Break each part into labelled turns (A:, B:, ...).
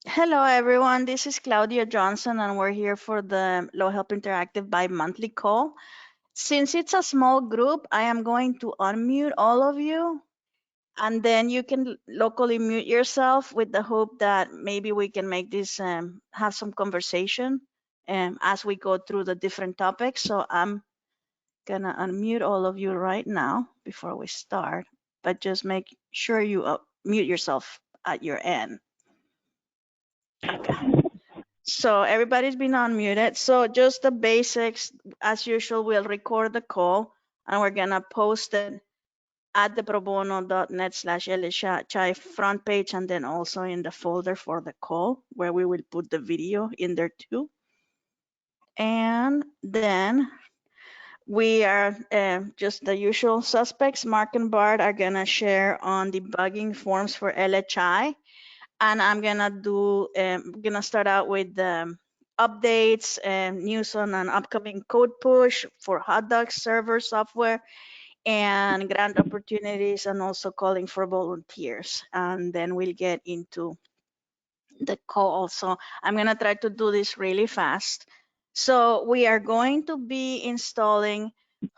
A: Hello, everyone. This is Claudia Johnson, and we're here for the LawHelp Interactive bi-monthly call. Since it's a small group, I am going to unmute all of you, and then you can locally mute yourself with the hope that maybe we can make this have some conversation as we go through the different topics. So I'm gonna unmute all of you right now before we start, but just make sure you mute yourself at your end. Okay. So everybody's been unmuted. So just the basics, as usual, we'll record the call and we're gonna post it at the probono.net/LHI front page and then also in the folder for the call where we will put the video in there too. And then we are just the usual suspects. Mark and Bart are gonna share on debugging forms for LHI. And I'm gonna start out with the updates and news on an upcoming code push for HotDocs server software and grant opportunities and also calling for volunteers. And then we'll get into the call. So I'm gonna try to do this really fast. So we are going to be installing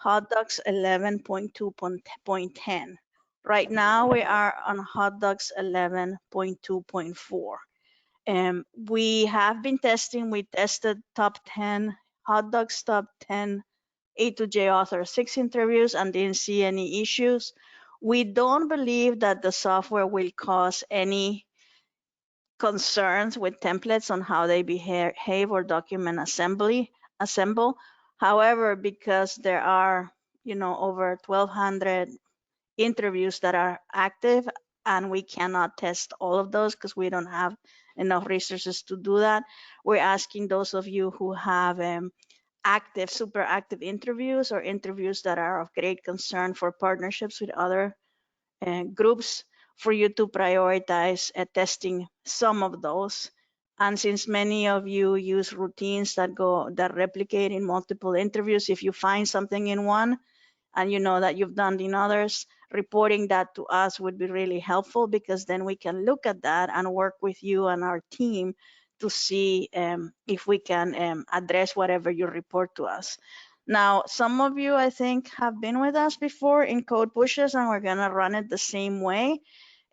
A: HotDocs 11.2.10. Right now we are on HotDocs 11.2.4. We have been testing, we tested top 10, HotDocs top 10 A2J Author 6 interviews and didn't see any issues. We don't believe that the software will cause any concerns with templates on how they behave or document assemble. However, because there are, over 1,200 interviews that are active and we cannot test all of those because we don't have enough resources to do that. We're asking those of you who have super active interviews or interviews that are of great concern for partnerships with other groups for you to prioritize testing some of those. And since many of you use routines that replicate in multiple interviews, if you find something in one, and you know that you've done in others, reporting that to us would be really helpful because then we can look at that and work with you and our team to see if we can address whatever you report to us. Now, some of you, I think, have been with us before in code pushes, and we're going to run it the same way.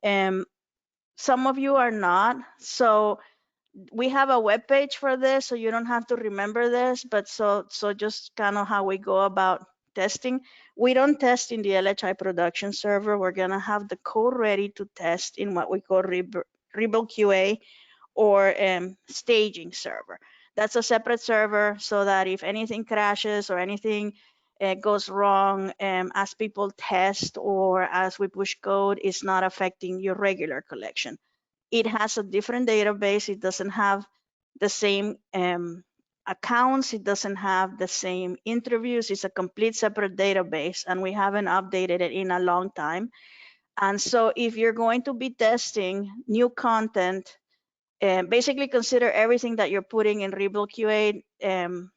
A: Some of you are not. So we have a web page for this, so you don't have to remember this, but so just kind of how we go about testing. We don't test in the LHI production server. We're gonna have the code ready to test in what we call Rebel QA or staging server. That's a separate server so that if anything crashes or anything goes wrong as people test or as we push code, it's not affecting your regular collection. It has a different database. It doesn't have the same accounts. It doesn't have the same interviews. It's a complete separate database, and we haven't updated it in a long time. And so if you're going to be testing new content, basically consider everything that you're putting in Rebel QA. You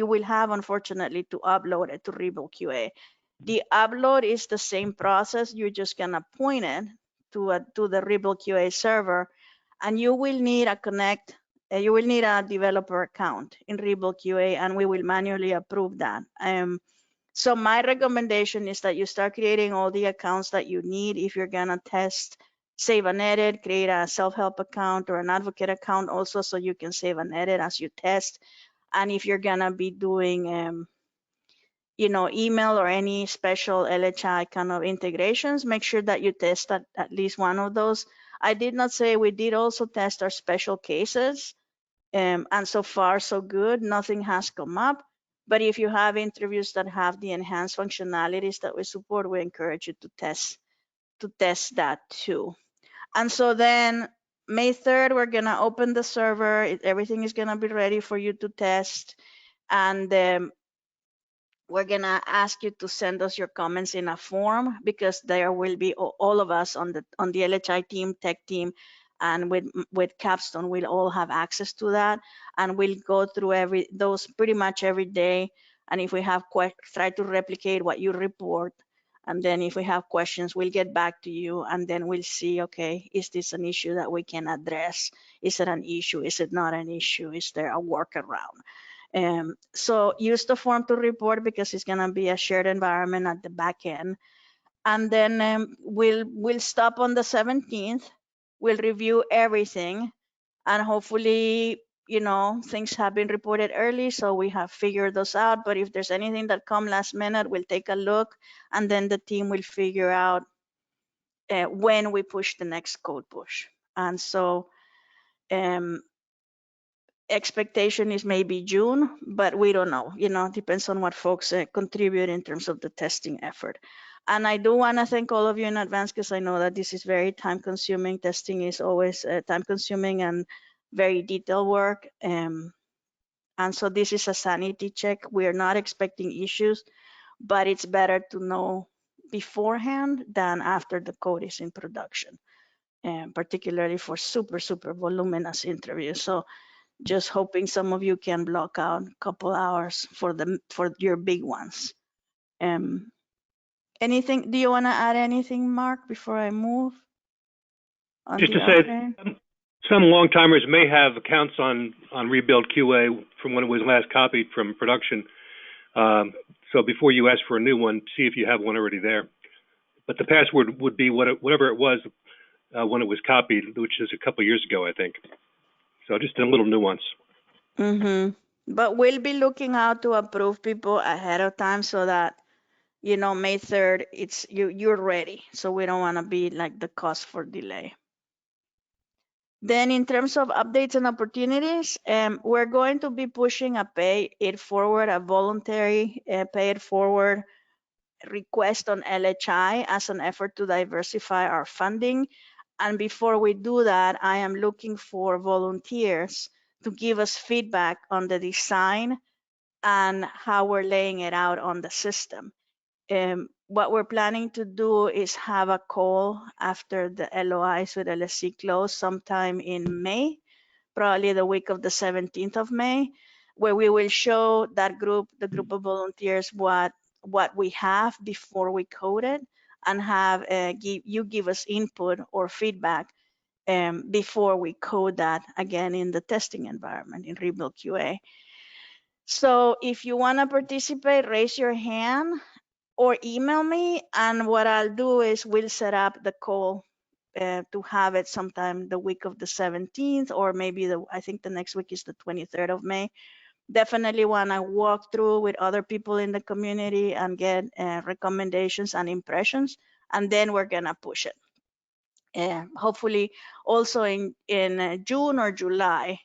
A: will have, unfortunately, to upload it to Rebel QA. The upload is the same process. You're just gonna point it to the Rebel QA server, and you will need you will need a developer account in Rebel QA, and we will manually approve that. So my recommendation is that you start creating all the accounts that you need if you're gonna test, save and edit, create a self-help account or an advocate account also so you can save and edit as you test. And if you're gonna be doing email or any special LHI kind of integrations, make sure that you test at least one of those. I did not say we did also test our special cases, and so far so good. Nothing has come up. But if you have interviews that have the enhanced functionalities that we support, we encourage you to test that too. And so then May 3rd, we're gonna open the server. Everything is gonna be ready for you to test. And we're gonna ask you to send us your comments in a form because there will be all of us on the LHI team, tech team, and with Capstone, we'll all have access to that, and we'll go through those pretty much every day. And if we have try to replicate what you report, And then if we have questions, we'll get back to you, and then we'll see, okay, is this an issue that we can address? Is it an issue? Is it not an issue? Is there a workaround? So use the form to report, because it's going to be a shared environment at the back end. And then we'll stop on the 17th. We'll review everything, and hopefully, things have been reported early, so we have figured those out. But if there's anything that come last minute, we'll take a look, and then the team will figure out when we push the next code push. And so expectation is maybe June, but we don't know. It depends on what folks contribute in terms of the testing effort. And I do want to thank all of you in advance, because I know that this is very time consuming. Testing is always time consuming and very detailed work. And so this is a sanity check. We're not expecting issues, but it's better to know beforehand than after the code is in production, and particularly for super, super voluminous interviews. So just hoping some of you can block out a couple hours for your big ones. Anything? Do you want to add anything, Mark, before I move on?
B: Just to say, some long timers may have accounts on Rebuild QA from when it was last copied from production. So before you ask for a new one, see if you have one already there. But the password would be whatever it was when it was copied, which is a couple of years ago, I think. So just a little nuance.
A: But we'll be looking out to approve people ahead of time, so that May 3rd, you're ready. So we don't want to be like the cause for delay. Then in terms of updates and opportunities, we're going to be pushing a pay it forward, a voluntary pay it forward request on LHI as an effort to diversify our funding. And before we do that, I am looking for volunteers to give us feedback on the design and how we're laying it out on the system. What we're planning to do is have a call after the LOIs with LSC close sometime in May, probably the week of the 17th of May, where we will show that the group of volunteers what we have before we code it, and have you give us input or feedback before we code that again in the testing environment in Rebuild QA. So if you want to participate, raise your hand or email me, and what I'll do is we'll set up the call to have it sometime the week of the 17th, or maybe I think the next week is the 23rd of May. Definitely want to walk through with other people in the community and get recommendations and impressions, and then we're gonna push it. Hopefully also in June or July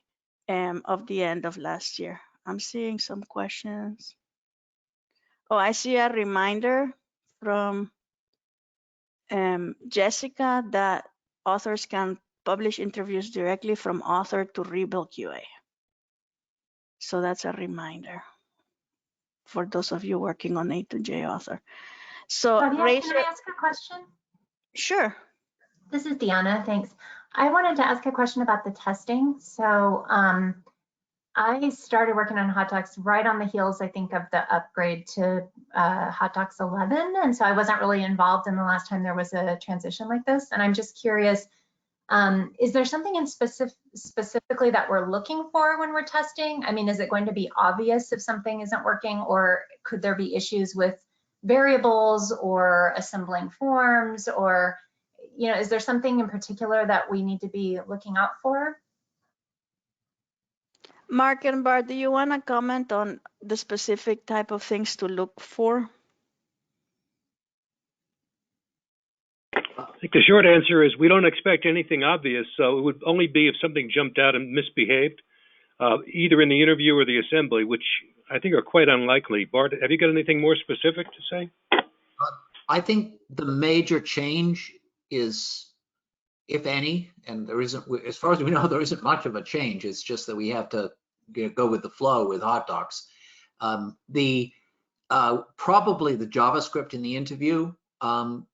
A: of the end of last year. I'm seeing some questions. Oh, I see a reminder from Jessica that authors can publish interviews directly from author to Rebuild QA. So that's a reminder for those of you working on A2J Author. So
C: can I ask a question?
A: Sure.
C: This is Deanna, thanks. I wanted to ask a question about the testing. So I started working on HotDocs right on the heels, I think, of the upgrade to HotDocs 11. And so I wasn't really involved in the last time there was a transition like this. And I'm just curious, is there something in specifically that we're looking for when we're testing? I mean, is it going to be obvious if something isn't working, or could there be issues with variables or assembling forms, or, is there something in particular that we need to be looking out for?
A: Mark and Bart, do you want to comment on the specific type of things to look for?
B: I think the short answer is we don't expect anything obvious, so it would only be if something jumped out and misbehaved, either in the interview or the assembly, which I think are quite unlikely. Bart, have you got anything more specific to say?
D: I think the major change is, if any, and there isn't, as far as we know, there isn't much of a change. It's just that we have to go with the flow with HotDocs. Probably the JavaScript in the interview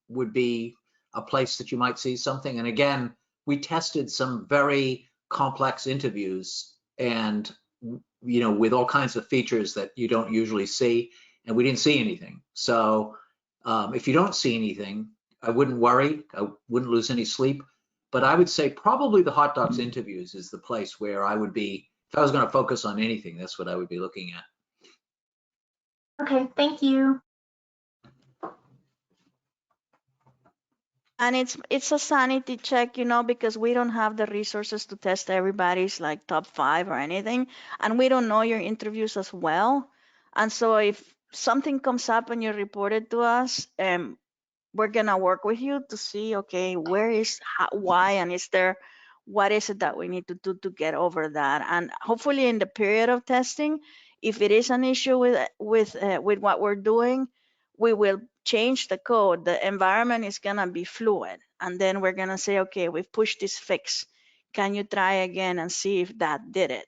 D: would be a place that you might see something. And again, we tested some very complex interviews, and with all kinds of features that you don't usually see, and we didn't see anything. So If you don't see anything, I wouldn't worry. I wouldn't lose any sleep. But I would say probably the HotDocs interviews is the place where I would be, if I was going to focus on anything, that's what I would be looking at.
C: Okay, thank you.
A: And it's a sanity check, you know, because we don't have the resources to test everybody's like top 5 or anything, and we don't know your interviews as well. And so if something comes up and you report it to us, we're gonna work with you to see, okay, where is why, and is there, what is it that we need to do to get over that? And hopefully in the period of testing, if it is an issue with what we're doing, we will change the code. The environment is gonna be fluid, and then we're gonna say, okay, we've pushed this fix. Can you try again and see if that did it?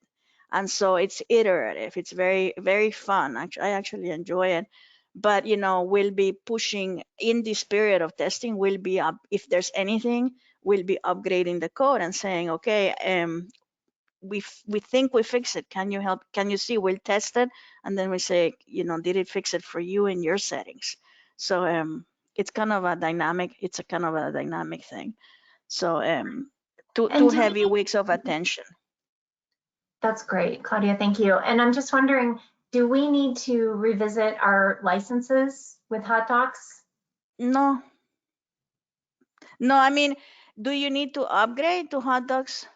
A: And so it's iterative. It's very, very fun. Actually, I actually enjoy it. But you know, we'll be pushing in this period of testing. We'll be up, if there's anything, we'll be upgrading the code and saying, okay, we think we fix it. Can you help? Can you see? We'll test it, and then we say, you know, did it fix it for you in your settings? So it's kind of a dynamic. It's a kind of a dynamic thing. So two
C: And do
A: heavy
C: we,
A: weeks of attention.
C: that's great, Claudia, thank you. And I'm just wondering, do we need to revisit our licenses with HotDocs?
A: No, no. I mean, do you need to upgrade to HotDocs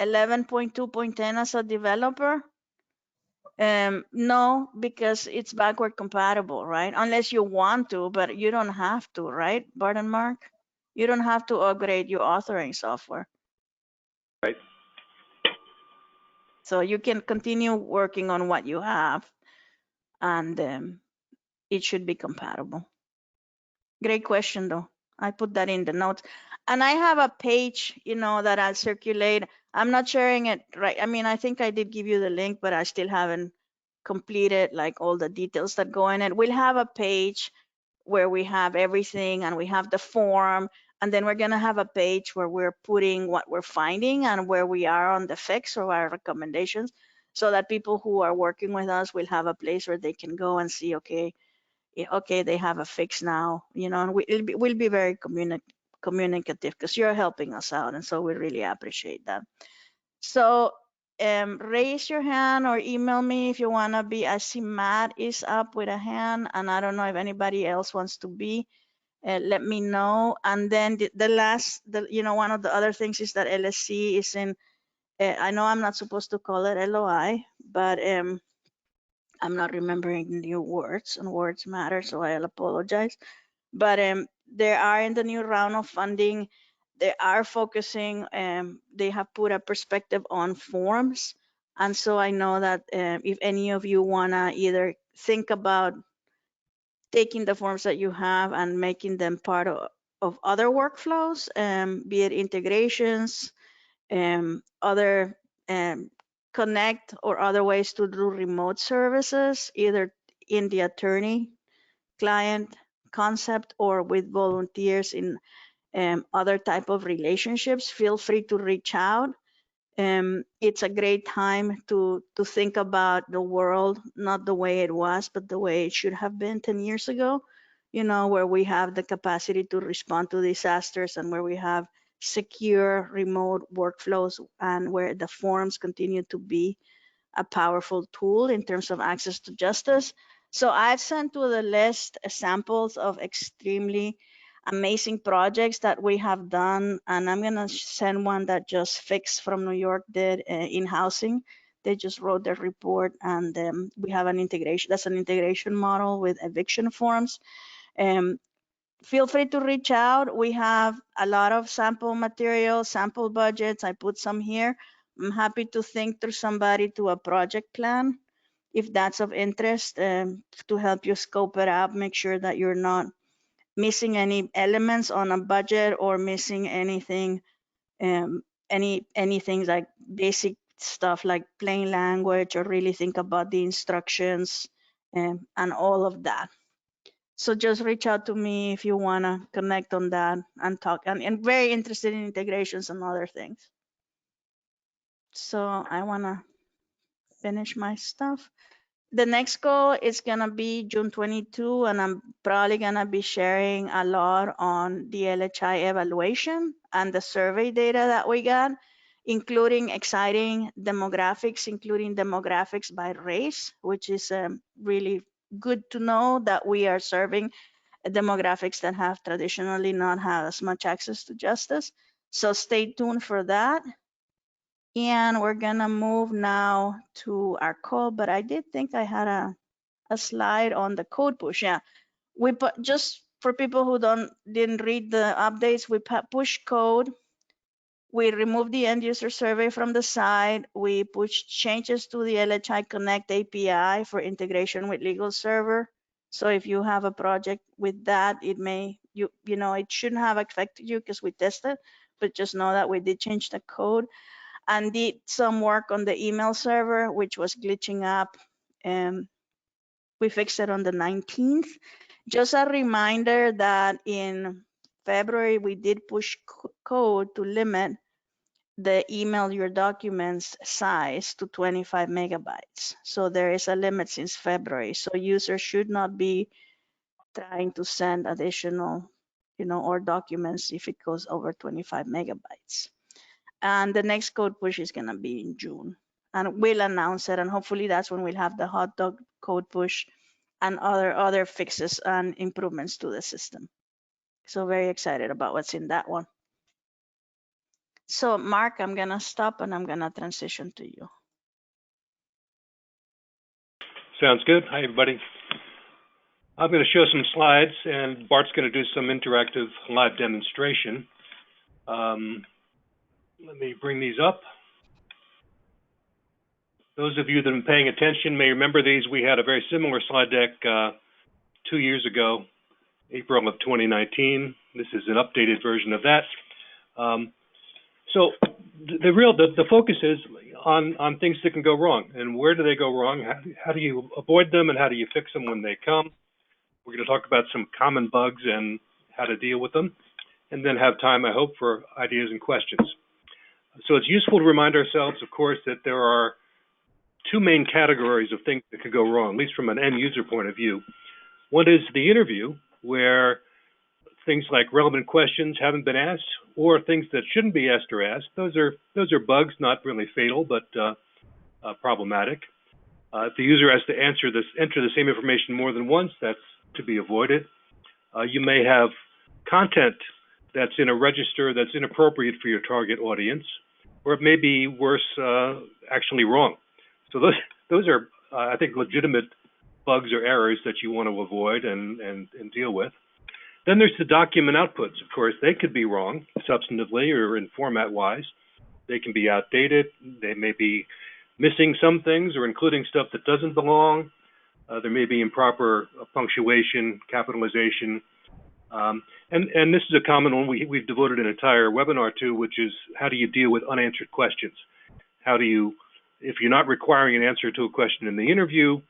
A: 11.2.10 as a developer? No, because it's backward compatible, right? Unless you want to, but you don't have to, right, Bart and Mark? You don't have to upgrade your authoring software.
B: Right.
A: So you can continue working on what you have, and it should be compatible. Great question, though. I put that in the notes. And I have a page, you know, that I'll circulate. I'm not sharing it right. I mean, I think I did give you the link, but I still haven't completed like all the details that go in it. We'll have a page where we have everything, and we have the form, and then we're going to have a page where we're putting what we're finding and where we are on the fix or our recommendations, so that people who are working with us will have a place where they can go and see, okay, okay, they have a fix now, you know, and we'll be very communicative because you're helping us out, and so we really appreciate that. So raise your hand or email me if you want to be. I see Matt is up with a hand, and I don't know if anybody else wants to be. Let me know. And then the last, you know, one of the other things is that LSC is in, I know I'm not supposed to call it LOI, but I'm not remembering new words, and words matter, so I'll apologize. But they are in the new round of funding. They are focusing, they have put a perspective on forms. And so I know that if any of you wanna either think about taking the forms that you have and making them part of other workflows, be it integrations, other connect or other ways to do remote services, either in the attorney client concept or with volunteers in other type of relationships, feel free to reach out. It's a great time to think about the world, not the way it was, but the way it should have been 10 years ago, you know, where we have the capacity to respond to disasters and where we have secure remote workflows, and where the forums continue to be a powerful tool in terms of access to justice. So I've sent to the list samples of extremely amazing projects that we have done, and I'm gonna send one that Just Fix from New York did in housing. They just wrote their report, and we have an integration. That's an integration model with eviction forms. Um, Feel free to reach out. We have a lot of sample material, sample budgets. I put some here. I'm happy to think through somebody to a project plan if that's of interest, to help you scope it out, make sure that you're not missing any elements on a budget or missing anything, anything like basic stuff like plain language, or really think about the instructions and all of that. So just reach out to me if you want to connect on that and talk. And very interested in integrations and other things. So I want to finish my stuff. The next goal is going to be June 22, and I'm probably going to be sharing a lot on the LHI evaluation and the survey data that we got, including exciting demographics, including demographics by race, which is really good to know that we are serving demographics that have traditionally not had as much access to justice. So stay tuned for that. And we're gonna move now to our code, but I did think I had a slide on the code push. Yeah, we put, just for people who didn't read the updates, we push code. We removed the end user survey from the site. We pushed changes to the LHI Connect API for integration with legal server. So if you have a project with that, it may, you know, it shouldn't have affected you because we tested, but just know that we did change the code and did some work on the email server, which was glitching up. We fixed it on the 19th. Just a reminder that in February, we did push code to limit the email your documents size to 25 megabytes. So there is a limit since February. So users should not be trying to send additional, or documents if it goes over 25 megabytes. And the next code push is going to be in June, and we'll announce it, and hopefully that's when we'll have the HotDog code push and other fixes and improvements to the system. So very excited about what's in that one. So Mark, I'm going to stop and I'm going to transition to you.
B: Sounds good. Hi, everybody. I'm going to show some slides, and Bart's going to do some interactive live demonstration. Let me bring these up. Those of you that have been paying attention may remember these. We had a very similar slide deck 2 years ago, April of 2019. This is an updated version of that. So the focus is on things that can go wrong, and where do they go wrong? How do you avoid them, and how do you fix them when they come? We're going to talk about some common bugs and how to deal with them, and then have time, I hope, for ideas and questions. So it's useful to remind ourselves, of course, that there are two main categories of things that could go wrong, at least from an end user point of view. One is the interview, where things like relevant questions haven't been asked, or things that shouldn't be asked or asked. Those are bugs, not really fatal, but problematic. If the user has to enter the same information more than once, that's to be avoided. You may have content that's in a register that's inappropriate for your target audience, or it may be worse, actually wrong. So those are, I think, legitimate bugs or errors that you want to avoid and deal with. Then there's the document outputs. Of course, they could be wrong substantively or in format-wise. They can be outdated. They may be missing some things or including stuff that doesn't belong. There may be improper punctuation, capitalization. And this is a common one we've devoted an entire webinar to, which is how do you deal with unanswered questions? How do you, if you're not requiring an answer to a question in the interview,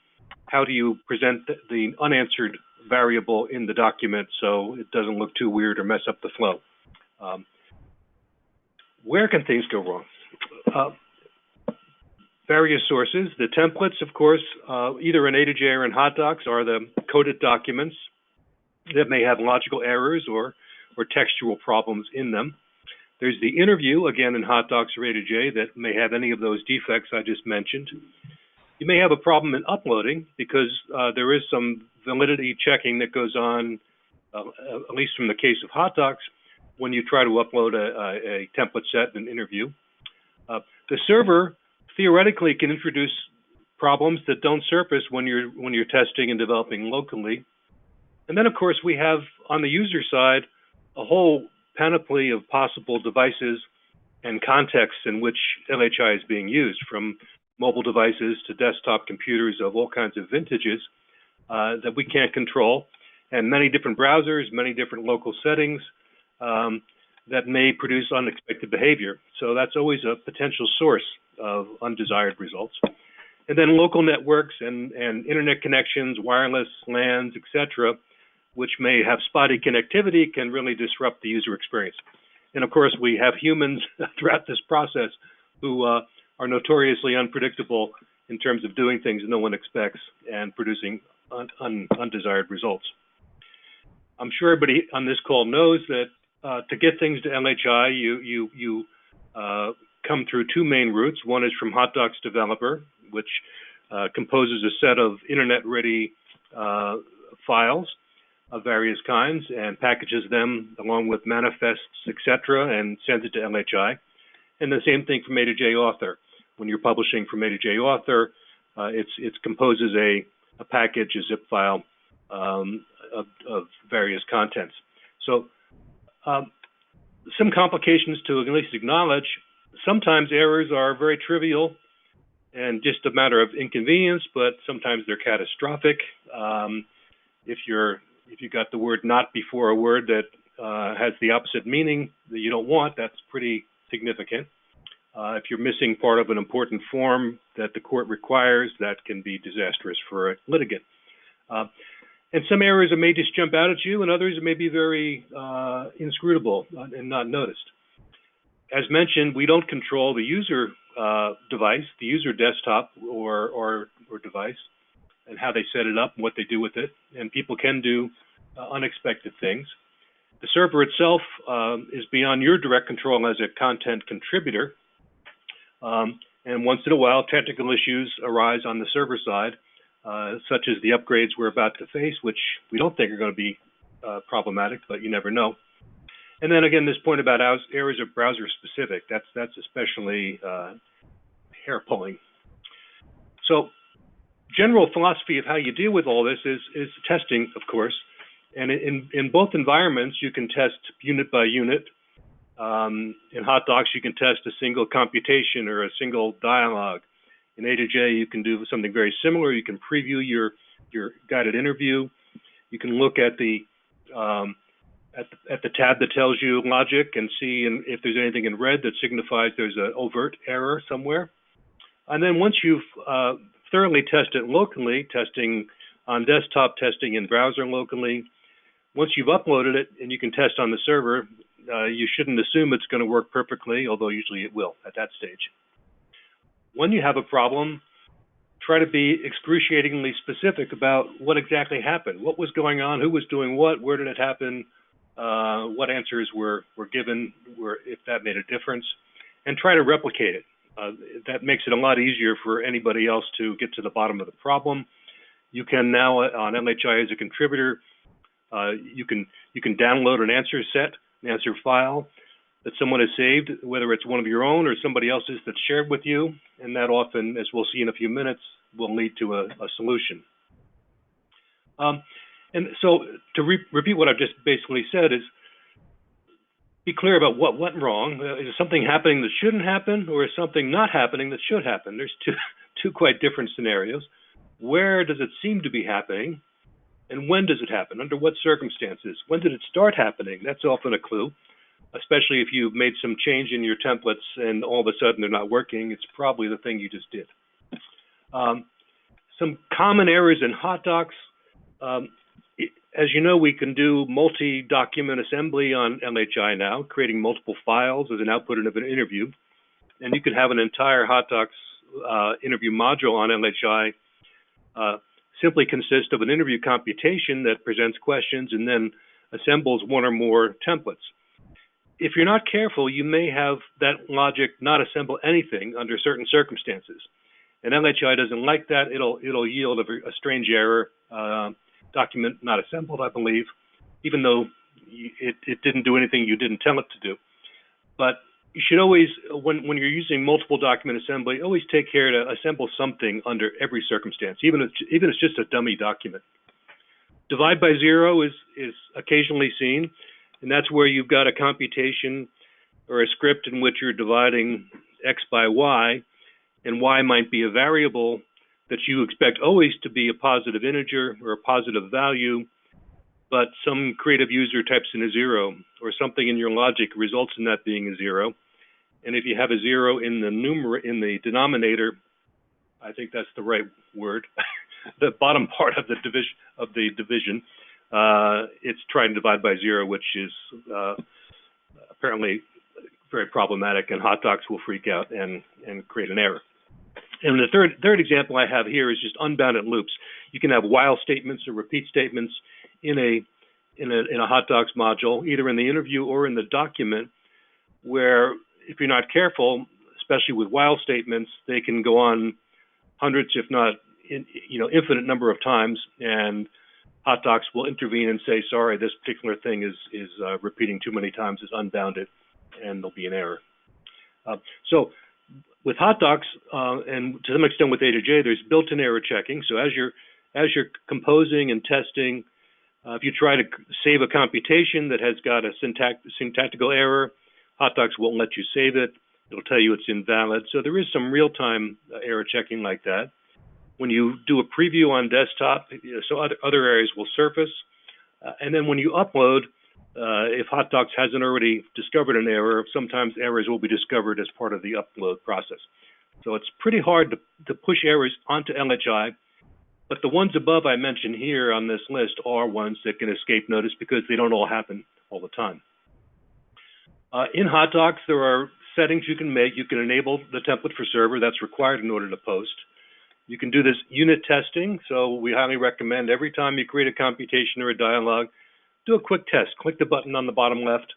B: how do you present the unanswered variable in the document so it doesn't look too weird or mess up the flow? Where can things go wrong? Various sources. The templates, of course, either in A2J or in HotDocs, are the coded documents that may have logical errors or textual problems in them. There's the interview, again, in HotDocs or A2J, that may have any of those defects I just mentioned. You may have a problem in uploading because there is some validity checking that goes on, at least from the case of HotDocs, when you try to upload a template set in an interview. The server theoretically can introduce problems that don't surface when you're testing and developing locally. And then, of course, we have on the user side a whole panoply of possible devices and contexts in which LHI is being used, from mobile devices to desktop computers of all kinds of vintages that we can't control, and many different browsers, many different local settings that may produce unexpected behavior. So that's always a potential source of undesired results. And then local networks and internet connections, wireless, LANs, etc., which may have spotty connectivity, can really disrupt the user experience. And of course, we have humans throughout this process who are notoriously unpredictable in terms of doing things no one expects and producing undesired results. I'm sure everybody on this call knows that to get things to LHI, you come through two main routes. One is from HotDocs Developer, which composes a set of internet-ready files of various kinds and packages them along with manifests, etc., and sends it to LHI. And the same thing from A2J Author. When you're publishing from A2J Author, it composes a package, a zip file of various contents. So some complications to at least acknowledge. Sometimes errors are very trivial and just a matter of inconvenience, but sometimes they're catastrophic. If you got the word "not" before a word that has the opposite meaning that you don't want, that's pretty significant. If you're missing part of an important form that the court requires, that can be disastrous for a litigant. And some errors may just jump out at you, and others may be very inscrutable and not noticed. As mentioned, we don't control the user device, the user desktop or device, and how they set it up and what they do with it. And people can do unexpected things. The server itself is beyond your direct control as a content contributor. And once in a while, technical issues arise on the server side, such as the upgrades we're about to face, which we don't think are going to be problematic, but you never know. And then again, this point about errors are browser specific. That's especially hair-pulling. So, general philosophy of how you deal with all this is testing, of course. And in both environments, you can test unit by unit. In HotDocs, you can test a single computation or a single dialogue. In A2J, you can do something very similar. You can preview your guided interview. You can look at the tab that tells you logic and see if there's anything in red that signifies there's an overt error somewhere. And then once you've thoroughly tested locally, testing on desktop, testing in browser locally, once you've uploaded it and you can test on the server, you shouldn't assume it's going to work perfectly, although usually it will at that stage. When you have a problem, try to be excruciatingly specific about what exactly happened, what was going on, who was doing what, where did it happen, what answers were given, if that made a difference, and try to replicate it. That makes it a lot easier for anybody else to get to the bottom of the problem. You can now, on LHI as a contributor, you can download an answer set, an answer file that someone has saved, whether it's one of your own or somebody else's that's shared with you, and that often, as we'll see in a few minutes, will lead to a solution. And so to repeat what I've just basically said is, be clear about what went wrong. Is something happening that shouldn't happen, or is something not happening that should happen? There's two quite different scenarios. Where does it seem to be happening, and when does it happen? Under what circumstances? When did it start happening? That's often a clue, especially if you've made some change in your templates and all of a sudden they're not working. It's probably the thing you just did. Some common errors in HotDocs. As you know, we can do multi-document assembly on LHI now, creating multiple files as an output of an interview. And you can have an entire HotDocs interview module on LHI simply consist of an interview computation that presents questions and then assembles one or more templates. If you're not careful, you may have that logic not assemble anything under certain circumstances. And LHI doesn't like that. It'll yield a strange error. Document not assembled, I believe, even though it didn't do anything you didn't tell it to do. But you should always, when you're using multiple document assembly, always take care to assemble something under every circumstance, even if it's just a dummy document. Divide by zero is occasionally seen, and that's where you've got a computation or a script in which you're dividing x by y, and y might be a variable that you expect always to be a positive integer or a positive value, but some creative user types in a zero, or something in your logic results in that being a zero. And if you have a zero in the denominator, I think that's the right word, the bottom part of the division, it's trying to divide by zero, which is apparently very problematic, and HotDocs will freak out and create an error. And the third example I have here is just unbounded loops. You can have while statements or repeat statements in a HotDocs module, either in the interview or in the document, where if you're not careful, especially with while statements, they can go on hundreds, if not infinite number of times, and HotDocs will intervene and say, sorry, this particular thing is repeating too many times, is unbounded, and there'll be an error. So with HotDocs, and to some extent with A2J, there's built-in error checking. So as you're composing and testing, if you try to save a computation that has got a syntactical error, HotDocs won't let you save it. It'll tell you it's invalid. So there is some real-time error checking like that. When you do a preview on desktop, so other areas will surface. And then when you upload, if HotDocs hasn't already discovered an error, sometimes errors will be discovered as part of the upload process. So it's pretty hard to push errors onto LHI, but the ones above I mentioned here on this list are ones that can escape notice because they don't all happen all the time. In HotDocs, there are settings you can make. You can enable the template for server. That's required in order to post. You can do this unit testing. So we highly recommend every time you create a computation or a dialog, do a quick test. Click the button on the bottom left,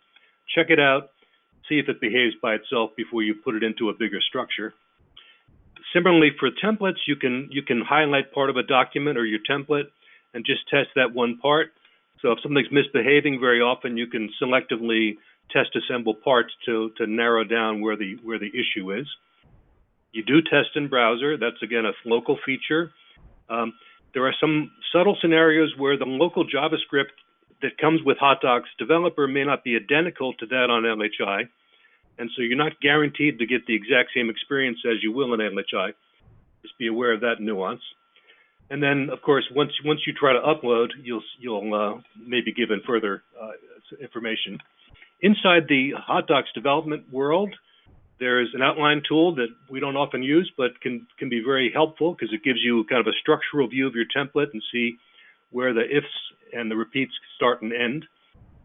B: check it out, see if it behaves by itself before you put it into a bigger structure. Similarly, for templates, you can highlight part of a document or your template and just test that one part. So if something's misbehaving, very often you can selectively test assemble parts to narrow down where the issue is. You do test in browser. That's again a local feature. There are some subtle scenarios where the local JavaScript that comes with HotDocs developer may not be identical to that on LHI. And so you're not guaranteed to get the exact same experience as you will in LHI. Just be aware of that nuance. And then, of course, once you try to upload, you'll maybe give in further information. Inside the HotDocs development world, there's an outline tool that we don't often use, but can be very helpful because it gives you kind of a structural view of your template and see where the ifs and the repeats start and end.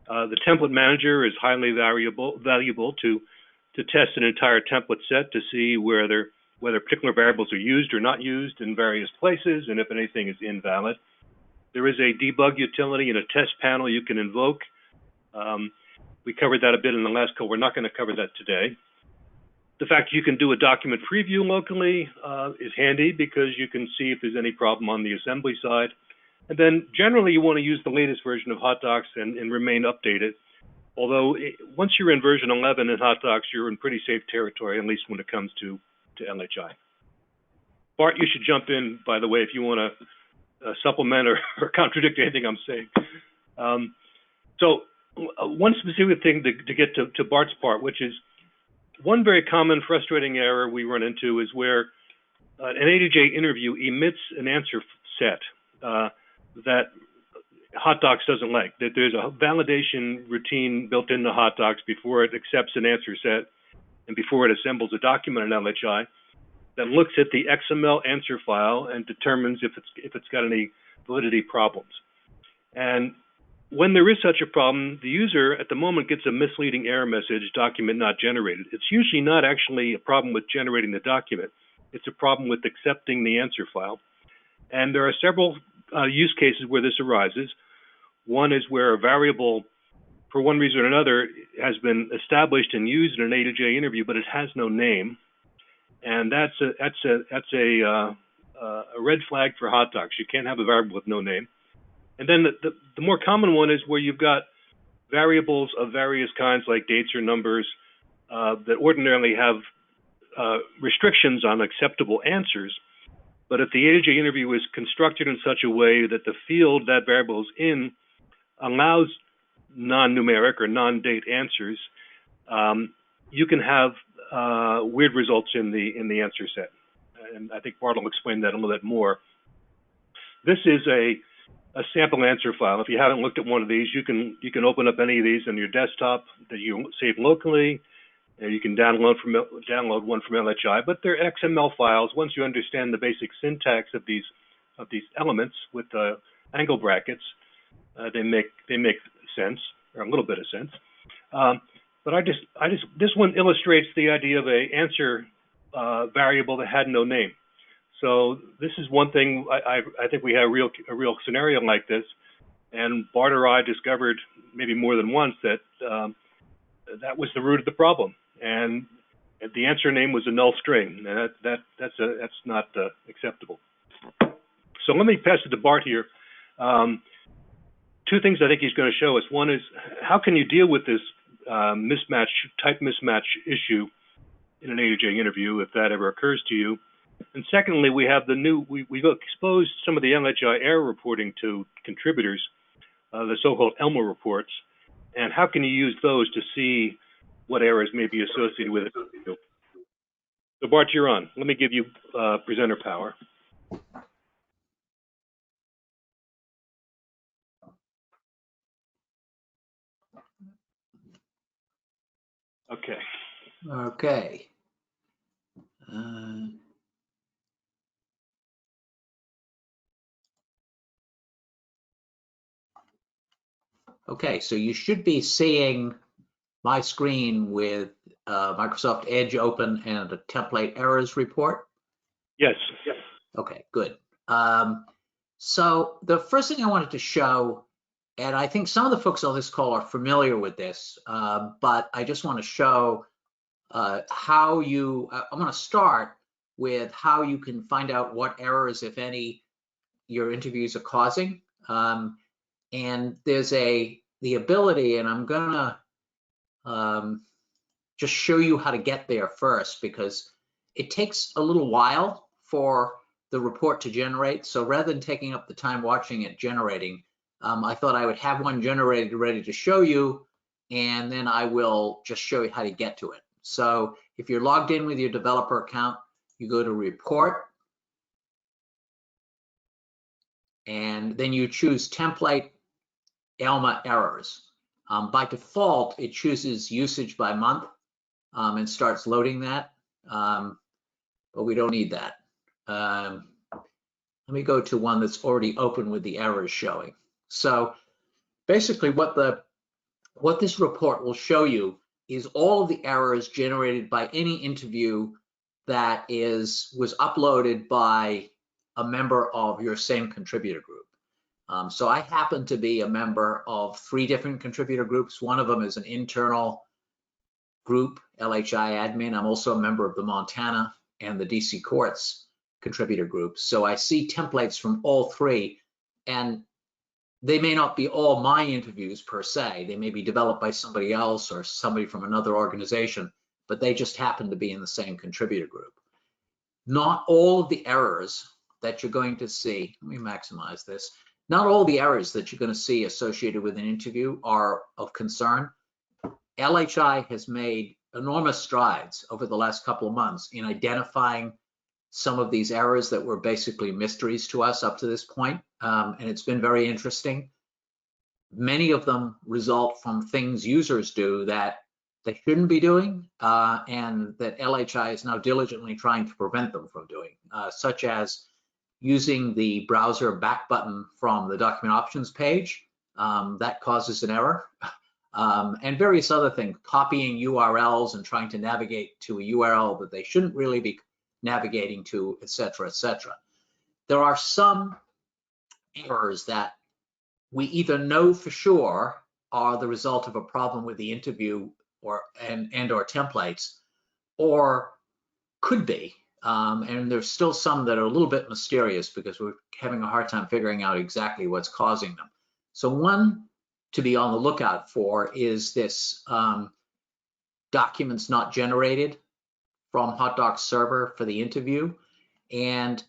B: The template manager is highly valuable to test an entire template set to see whether particular variables are used or not used in various places, and if anything is invalid. There is a debug utility and a test panel you can invoke. We covered that a bit in the last call. We're not going to cover that today. The fact you can do a document preview locally is handy because you can see if there's any problem on the assembly side. And then generally you want to use the latest version of HotDocs and remain updated. Although once you're in version 11 in HotDocs, you're in pretty safe territory, at least when it comes to LHI. Bart, you should jump in, by the way, if you want to supplement or contradict anything I'm saying. So one specific thing to get to Bart's part, which is one very common frustrating error we run into is where an A2J interview emits an answer set that HotDocs doesn't like, that there's a validation routine built into HotDocs before it accepts an answer set and before it assembles a document in LHI that looks at the XML answer file and determines if it's got any validity problems. And when there is such a problem, the user at the moment gets a misleading error message, document not generated. It's usually not actually a problem with generating the document. It's a problem with accepting the answer file. And there are several use cases where this arises. One is where a variable, for one reason or another, has been established and used in an A2J interview, but it has no name. And that's a red flag for HotDocs. You can't have a variable with no name. And then the more common one is where you've got variables of various kinds, like dates or numbers, that ordinarily have restrictions on acceptable answers. But if the A2J interview is constructed in such a way that the field that variable is in allows non-numeric or non-date answers, you can have weird results in the answer set. And I think Bart will explain that a little bit more. This is a sample answer file. If you haven't looked at one of these, you can open up any of these on your desktop that you save locally. And you can download one from LHI, but they're XML files. Once you understand the basic syntax of these elements with angle brackets, they make sense, or a little bit of sense. But this one illustrates the idea of an answer variable that had no name. So this is one thing I think we have a real scenario like this, and Bart or I discovered maybe more than once that that was the root of the problem, and the answer name was a null string, and that's not acceptable. So let me pass it to Bart here. Two things I think he's going to show us. One is how can you deal with this type mismatch issue in an A2J interview if that ever occurs to you. And secondly, we have we've exposed some of the LHI error reporting to contributors, the so-called Elmer reports, and how can you use those to see what errors may be associated with it. So Bart, you're on. Let me give you presenter power. Okay.
D: Okay. Okay, so you should be seeing my screen with Microsoft Edge open and a template errors report.
B: Yes.
D: Okay, good. So the first thing I wanted to show, and I think some of the folks on this call are familiar with this, but I just want to show how I'm going to start with how you can find out what errors, if any, your interviews are causing. And there's the ability, and I'm going to just show you how to get there first, because it takes a little while for the report to generate. So rather than taking up the time watching it generating, I thought I would have one generated ready to show you, and then I will just show you how to get to it. So if you're logged in with your developer account, you go to Report, and then you choose Template Elmer Errors. By default, it chooses usage by month and starts loading that, but we don't need that. Let me go to one that's already open with the errors showing. So basically what this report will show you is all of the errors generated by any interview that was uploaded by a member of your same contributor group. So I happen to be a member of 3 different contributor groups. One of them is an internal group, LHI admin. I'm also a member of the Montana and the DC courts contributor groups. So I see templates from all 3, and they may not be all my interviews per se. They may be developed by somebody else or somebody from another organization, but they just happen to be in the same contributor group. Not all of the errors that you're going to see, let me maximize this. Not all the errors that you're going to see associated with an interview are of concern. LHI has made enormous strides over the last couple of months in identifying some of these errors that were basically mysteries to us up to this point, and it's been very interesting. Many of them result from things users do that they shouldn't be doing, and that LHI is now diligently trying to prevent them from doing, such as using the browser back button from the document options page. That causes an error. And various other things, copying URLs and trying to navigate to a URL that they shouldn't really be navigating to, et cetera, et cetera. There are some errors that we either know for sure are the result of a problem with the interview or templates, or could be. And there's still some that are a little bit mysterious because we're having a hard time figuring out exactly what's causing them. So one to be on the lookout for is this documents not generated from HotDocs server for the interview. And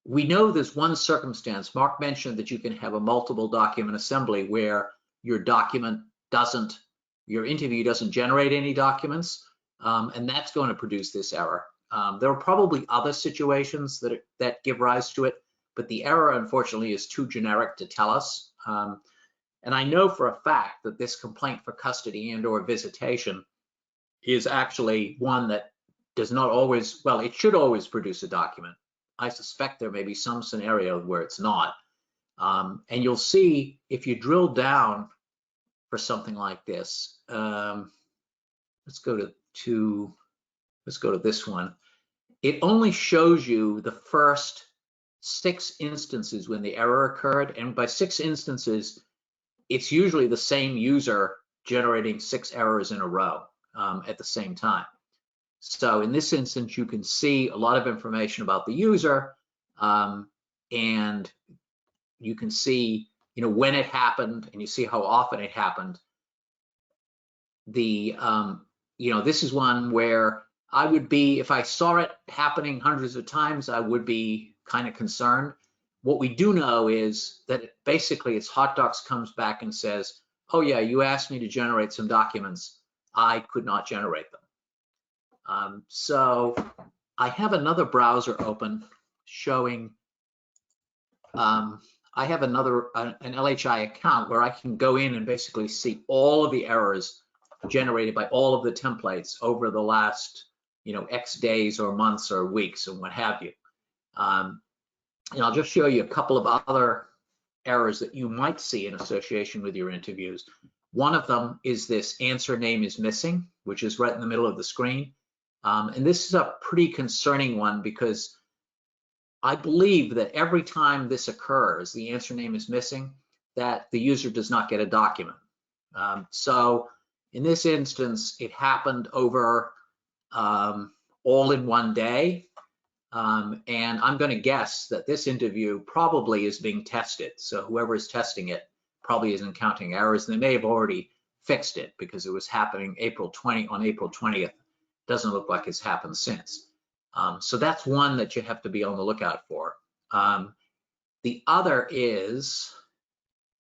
D: we know there's one circumstance. Mark mentioned that you can have a multiple document assembly where your interview doesn't generate any documents, and that's going to produce this error. There are probably other situations that give rise to it, but the error, unfortunately, is too generic to tell us. And I know for a fact that this complaint for custody and/or visitation is actually one that does not always, well, it should always produce a document. I suspect there may be some scenario where it's not. And you'll see if you drill down for something like this. Let's go to this one. it only shows you the first 6 instances when the error occurred. And by 6 instances, it's usually the same user generating 6 errors in a row at the same time. So in this instance, you can see a lot of information about the user, and you can see, when it happened, and you see how often it happened. This is one where I would be, if I saw it happening hundreds of times, I would be kind of concerned. What we do know is that basically it's HotDocs comes back and says, oh yeah, you asked me to generate some documents. I could not generate them. So I have another browser open showing, I have an LHI account where I can go in and basically see all of the errors generated by all of the templates over the last, X days or months or weeks and what have you. And I'll just show you a couple of other errors that you might see in association with your interviews. One of them is this answer name is missing, which is right in the middle of the screen. And this is a pretty concerning one because I believe that every time this occurs, the answer name is missing, that the user does not get a document. So in this instance, it happened over all in one day. And I'm going to guess that this interview probably is being tested. So whoever is testing it probably isn't counting errors. They may have already fixed it because it was happening on April 20th. Doesn't look like it's happened since. So that's one that you have to be on the lookout for. The other is,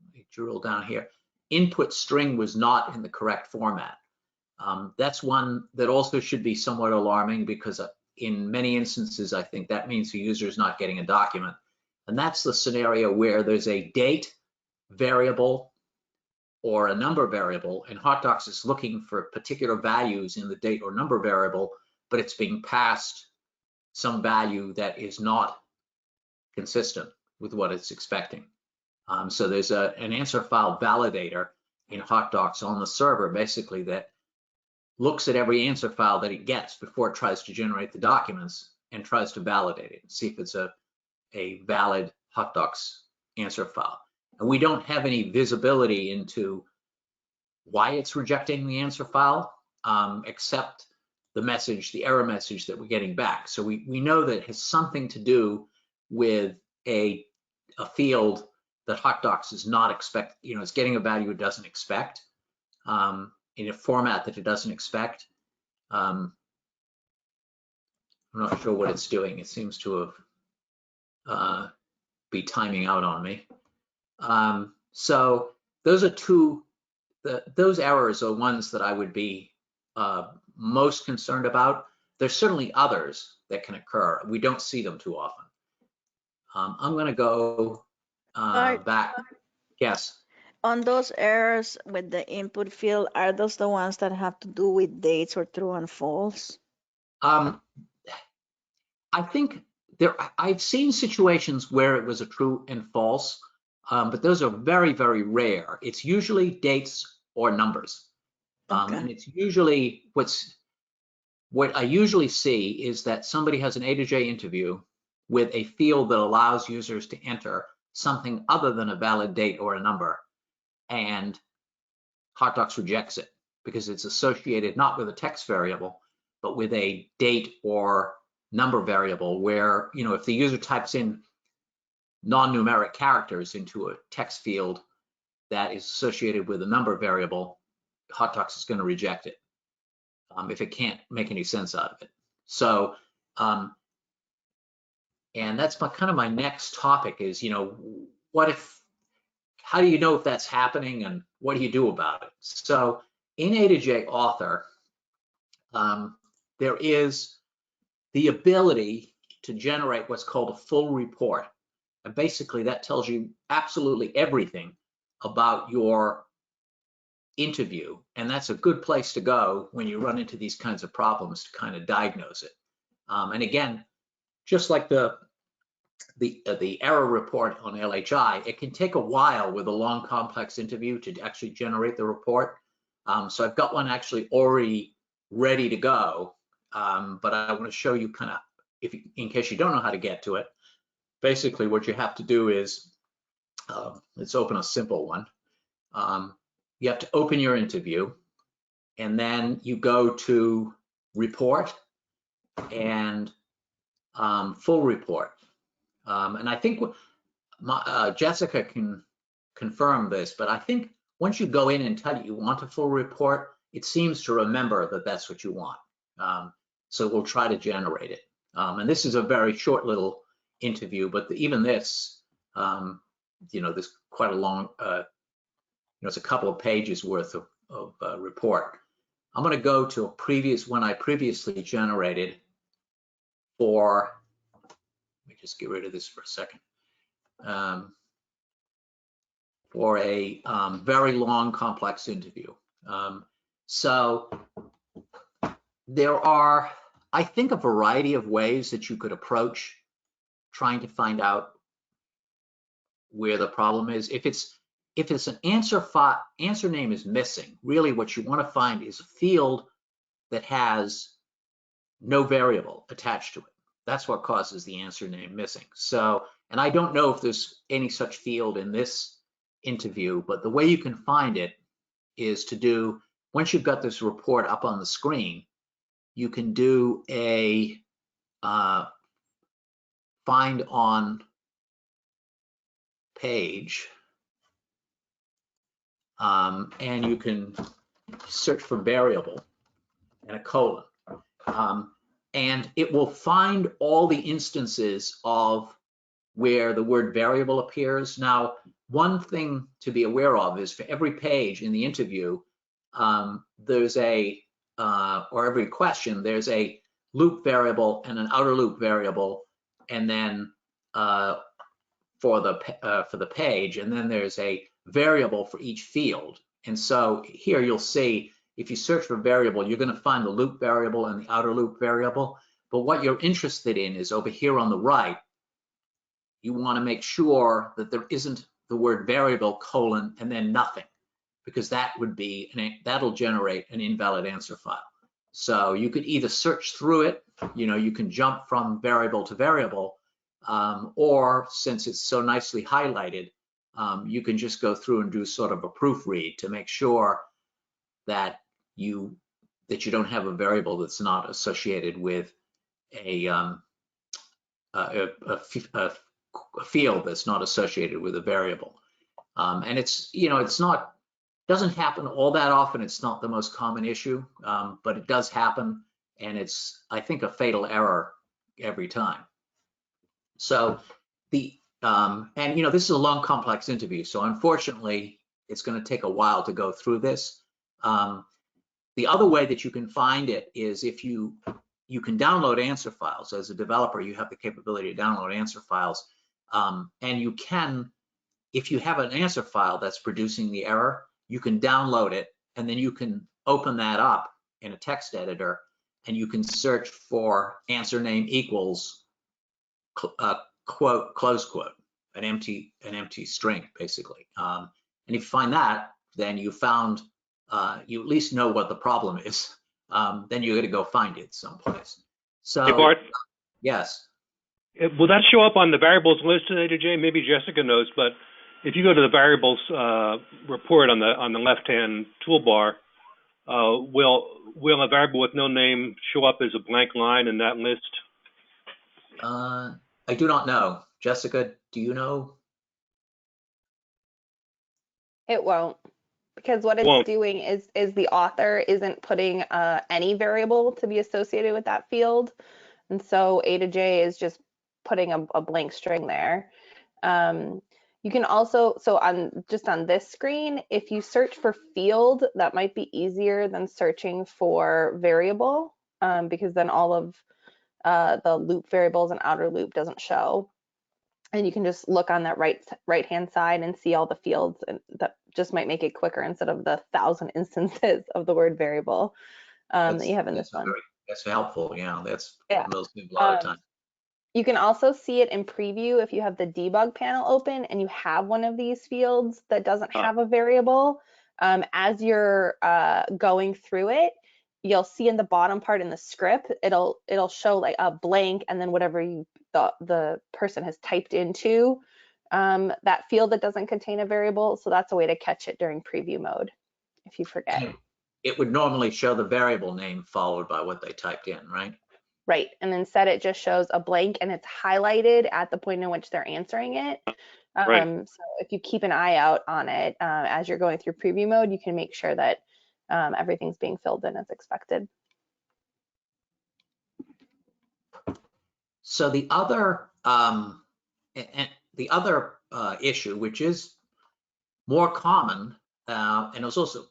D: let me drill down here, input string was not in the correct format. That's one that also should be somewhat alarming because in many instances, I think that means the user is not getting a document. And that's the scenario where there's a date variable or a number variable, and HotDocs is looking for particular values in the date or number variable, but it's being passed some value that is not consistent with what it's expecting. So there's an answer file validator in HotDocs on the server, basically, that looks at every answer file that it gets before it tries to generate the documents and tries to validate it and see if it's a valid HotDocs answer file. And we don't have any visibility into why it's rejecting the answer file, except the message, the error message that we're getting back. So we know that it has something to do with a field that HotDocs is not expect, it's getting a value it doesn't expect. In a format that it doesn't expect. I'm not sure what it's doing. It seems to have be timing out on me. So those are those errors are ones that I would be most concerned about. There's certainly others that can occur. We don't see them too often. I'm going to go back. Yes.
A: On those errors with the input field, are those the ones that have to do with dates or true and false?
D: I think I've seen situations where it was a true and false, but those are very, very rare. It's usually dates or numbers.
A: Okay.
D: And it's usually what I usually see is that somebody has an A2J interview with a field that allows users to enter something other than a valid date or a number. And HotDocs rejects it because it's associated not with a text variable, but with a date or number variable where, if the user types in non-numeric characters into a text field that is associated with a number variable, HotDocs is going to reject it if it can't make any sense out of it. So, and that's kind of my next topic is, how do you know if that's happening and what do you do about it? So in A2J Author, there is the ability to generate what's called a full report. And basically that tells you absolutely everything about your interview. And that's a good place to go when you run into these kinds of problems to kind of diagnose it. And again, just like the error report on LHI, it can take a while with a long, complex interview to actually generate the report. So I've got one actually already ready to go, but I want to show you kind of in case you don't know how to get to it, basically what you have to do is, let's open a simple one. You have to open your interview, and then you go to report and full report. And I think Jessica can confirm this, but I think once you go in and tell it you want a full report, it seems to remember that that's what you want. So we'll try to generate it. And this is a very short little interview, but even this, there's quite a long, it's a couple of pages worth of report. I'm going to go to a previous one I previously generated for, let me just get rid of this for a second, for a very long, complex interview. So there are, I think, a variety of ways that you could approach trying to find out where the problem is. If it's an answer name is missing, really what you want to find is a field that has no variable attached to it. That's what causes the answer name missing. So, and I don't know if there's any such field in this interview, but the way you can find it is to do, once you've got this report up on the screen, you can do a find on page, and you can search for variable and a colon. And it will find all the instances of where the word variable appears. Now, one thing to be aware of is for every page in the interview, there's a, or every question, there's a loop variable and an outer loop variable, and then for the page, and then there's a variable for each field. And so here you'll see, if you search for variable, you're going to find the loop variable and the outer loop variable. But what you're interested in is over here on the right, you want to make sure that there isn't the word variable colon and then nothing, because that would be, that'll generate an invalid answer file. So you could either search through it, you can jump from variable to variable, or since it's so nicely highlighted, you can just go through and do sort of a proofread to make sure that you don't have a variable that's not associated with a field that's not associated with a variable. And it's, it's not, doesn't happen all that often. It's not the most common issue, but it does happen. And it's, I think, a fatal error every time. So the, and this is a long, complex interview. So unfortunately, it's going to take a while to go through this. The other way that you can find it is if you can download answer files. As a developer, you have the capability to download answer files. And you can, if you have an answer file that's producing the error, you can download it, and then you can open that up in a text editor, and you can search for answer name equals quote, close quote, an empty string, basically. And if you find that, then you found, you at least know what the problem is. Then you're going to go find it someplace. So,
B: Hey, Bart.
D: Yes.
B: Will that show up on the variables list at A2J? Maybe Jessica knows, but if you go to the variables report on the left-hand toolbar, will a variable with no name show up as a blank line in that list?
D: I do not know. Jessica, do you know?
E: It won't, because what it's doing is the author isn't putting any variable to be associated with that field. And so A2J is just putting a blank string there. You can also, so on this screen, if you search for field, that might be easier than searching for variable, because then all of the loop variables and outer loop doesn't show. And you can just look on that right hand side and see all the fields, and that just might make it quicker instead of the 1,000 instances of the word variable that you have in this one.
D: That's helpful. Yeah, that's a lot of time.
E: You can also see it in preview if you have the debug panel open and you have one of these fields that doesn't have a variable. As you're going through it, you'll see in the bottom part in the script, it'll show like a blank and then whatever the person has typed into that field that doesn't contain a variable. So that's a way to catch it during preview mode if you forget.
D: It would normally show the variable name followed by what they typed in, right?
E: Right, and instead it just shows a blank and it's highlighted at the point in which they're answering it.
B: Right.
E: So if you keep an eye out on it as you're going through preview mode, you can make sure that everything's being filled in as expected.
D: So the other issue, which is more common and it was also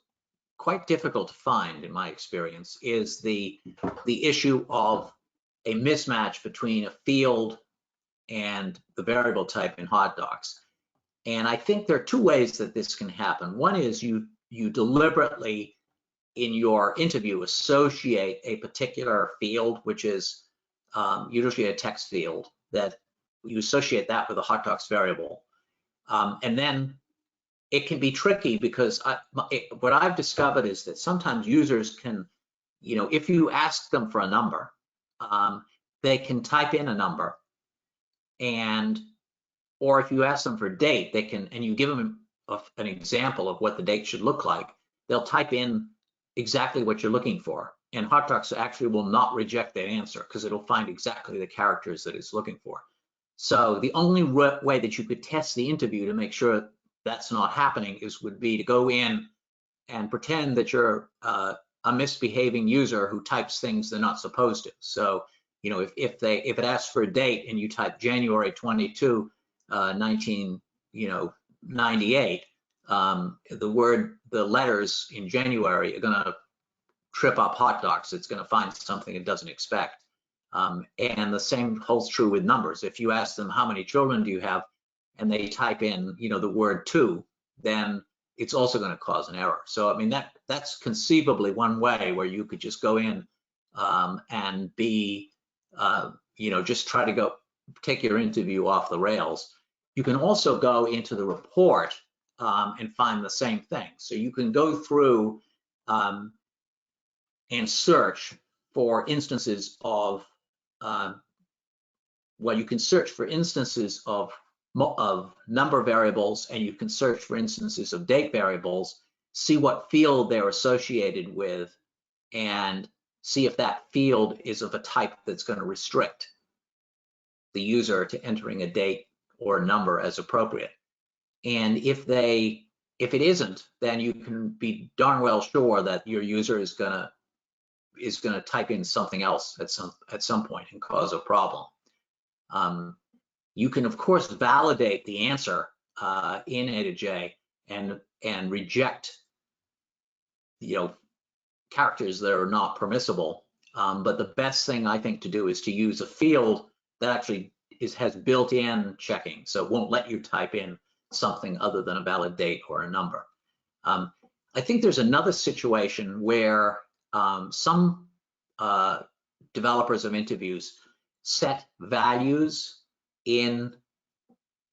D: quite difficult to find in my experience, is the issue of a mismatch between a field and the variable type in HotDocs. And I think there are two ways that this can happen. One is you deliberately in your interview associate a particular field, which is usually a text field, that you associate that with a HotDocs variable. And then it can be tricky because what I've discovered is that sometimes users can, if you ask them for a number, they can type in a number, or if you ask them for a date, they can, and you give them an example of what the date should look like, they'll type in exactly what you're looking for. And HotDocs actually will not reject that answer because it'll find exactly the characters that it's looking for. So the only way that you could test the interview to make sure that's not happening would be to go in and pretend that you're a misbehaving user who types things they're not supposed to. So, if it asks for a date and you type January 22, 1998, the letters in January are going to trip up HotDocs. It's going to find something it doesn't expect. And the same holds true with numbers. If you ask them how many children do you have, and they type in, the word 2, then it's also going to cause an error. So I mean that's conceivably one way where you could just go in and be, just try to take your interview off the rails. You can also go into the report and find the same thing. So you can go through and search for instances of, you can search for instances of number variables, and you can search for instances of date variables, see what field they're associated with, and see if that field is of a type that's going to restrict the user to entering a date or a number as appropriate. And if it isn't, then you can be darn well sure that your user is going to type in something else at some point and cause a problem. You can of course validate the answer in A2J and reject characters that are not permissible. But the best thing I think to do is to use a field that actually has built-in checking, so it won't let you type in something other than a valid date or a number. I think there's another situation where some developers of interviews set values in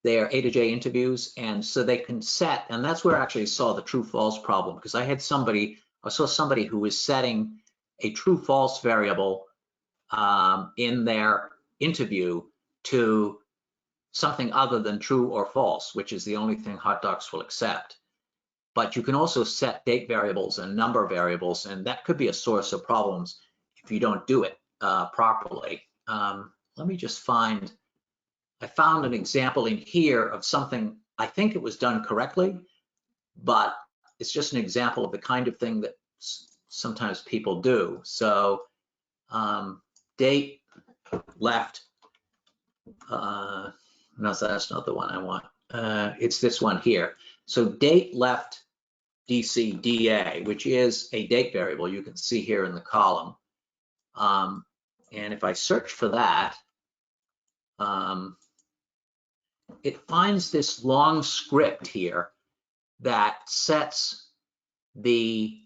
D: their A2J interviews, and so they can set, and that's where I actually saw the true-false problem, because I saw somebody who was setting a true-false variable in their interview to something other than true or false, which is the only thing HotDocs will accept. But you can also set date variables and number variables, and that could be a source of problems if you don't do it properly. Let me just I found an example in here of something, I think it was done correctly, but it's just an example of the kind of thing that sometimes people do. So date left, no, that's not the one I want. It's this one here. So date left DC DA, which is a date variable you can see here in the column. And if I search for that, it finds this long script here that sets the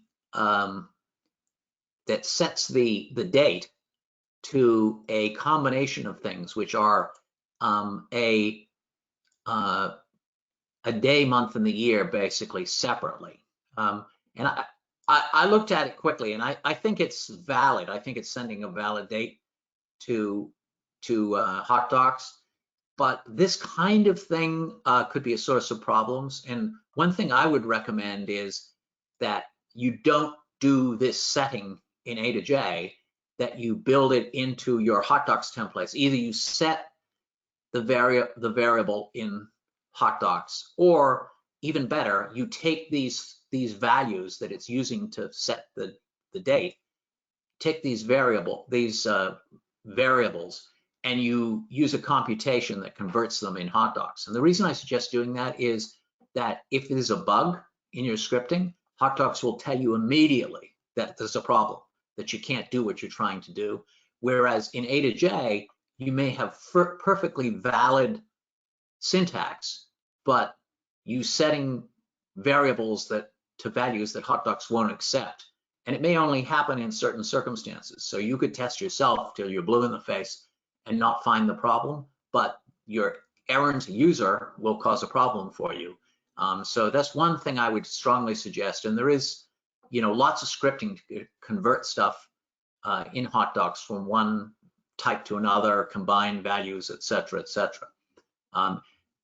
D: date to a combination of things, which are a day, month, and the year, basically separately. And I looked at it quickly, and I think it's valid. I think it's sending a valid date to HotDocs. But this kind of thing could be a source of problems. And one thing I would recommend is that you don't do this setting in A2J, that you build it into your HotDocs templates. Either you set the variable in HotDocs, or even better, you take these values that it's using to set the date, take these variables, and you use a computation that converts them in HotDocs. And the reason I suggest doing that is that if there's a bug in your scripting, HotDocs will tell you immediately that there's a problem, that you can't do what you're trying to do. Whereas in A2J, you may have perfectly valid syntax, but you setting variables to values that HotDocs won't accept. And it may only happen in certain circumstances. So you could test yourself till you're blue in the face and not find the problem, but your errand user will cause a problem for you. So that's one thing I would strongly suggest. And there is, lots of scripting to convert stuff in HotDocs from one type to another, combine values, et cetera, et cetera.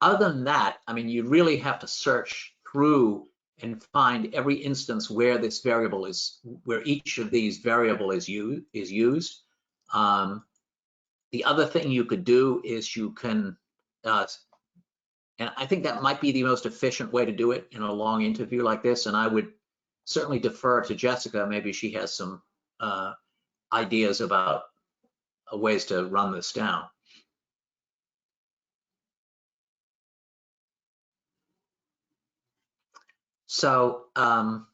D: Other than that, I mean, you really have to search through and find every instance where this variable is, where each of these variable is used. The other thing you could do is you can, and I think that might be the most efficient way to do it in a long interview like this, and I would certainly defer to Jessica. Maybe she has some ideas about ways to run this down. So, and